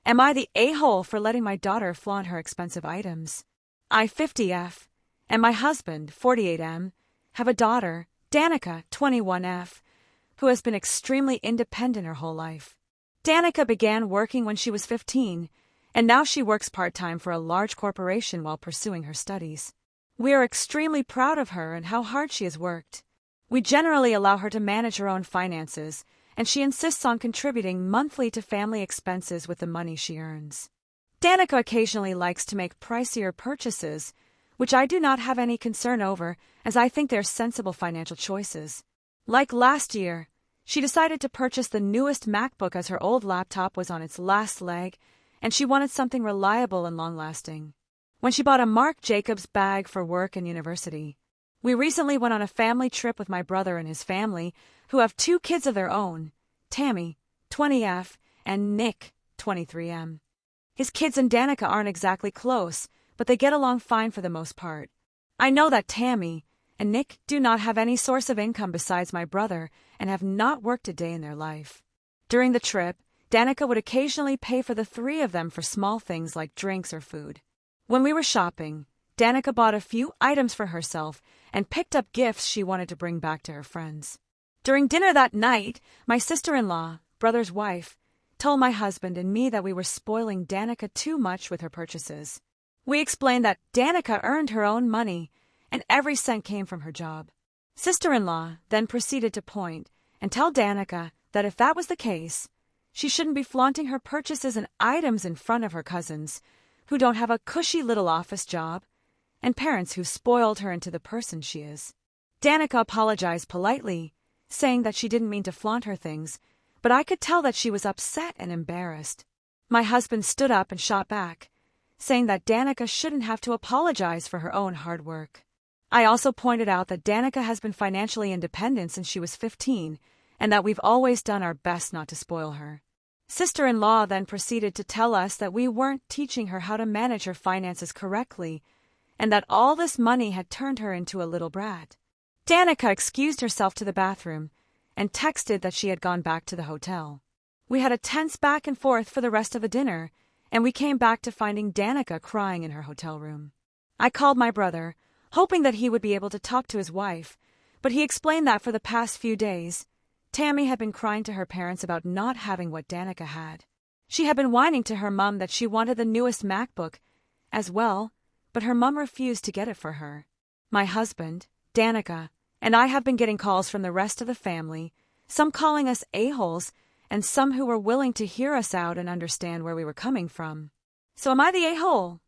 Am I the a-hole for letting my daughter flaunt her expensive items? I, 50F, and my husband, 48M, have a daughter, Danica, 21F, who has been extremely independent her whole life. Danica began working when she was 15, and now she works part-time for a large corporation while pursuing her studies. We are extremely proud of her and how hard she has worked. We generally allow her to manage her own finances, and she insists on contributing monthly to family expenses with the money she earns. Danica occasionally likes to make pricier purchases, which I do not have any concern over, as I think they're sensible financial choices. Like last year, she decided to purchase the newest MacBook as her old laptop was on its last leg, and she wanted something reliable and long-lasting. When she bought a Marc Jacobs bag for work and university. We recently went on a family trip with my brother and his family, who have 2 kids of their own, Tammy, 20F, and Nick, 23M. His kids and Danica aren't exactly close, but they get along fine for the most part. I know that Tammy and Nick do not have any source of income besides my brother and have not worked a day in their life. During the trip, Danica would occasionally pay for the 3 of them for small things like drinks or food. When we were shopping, Danica bought a few items for herself and picked up gifts she wanted to bring back to her friends. During dinner that night, my sister-in-law, brother's wife, told my husband and me that we were spoiling Danica too much with her purchases. We explained that Danica earned her own money, and every cent came from her job. Sister-in-law then proceeded to point and tell Danica that if that was the case, she shouldn't be flaunting her purchases and items in front of her cousins, who don't have a cushy little office job, and parents who spoiled her into the person she is. Danica apologized politely, saying that she didn't mean to flaunt her things, but I could tell that she was upset and embarrassed. My husband stood up and shot back, saying that Danica shouldn't have to apologize for her own hard work. I also pointed out that Danica has been financially independent since she was 15, and that we've always done our best not to spoil her. Sister-in-law then proceeded to tell us that we weren't teaching her how to manage her finances correctly, and that all this money had turned her into a little brat. Danica excused herself to the bathroom and texted that she had gone back to the hotel. We had a tense back and forth for the rest of the dinner, and we came back to finding Danica crying in her hotel room. I called my brother, hoping that he would be able to talk to his wife, but he explained that for the past few days, Tammy had been crying to her parents about not having what Danica had. She had been whining to her mom that she wanted the newest MacBook as well, but her mom refused to get it for her. My husband, Danica, and I have been getting calls from the rest of the family, some calling us a-holes, and some who were willing to hear us out and understand where we were coming from. So am I the a-hole?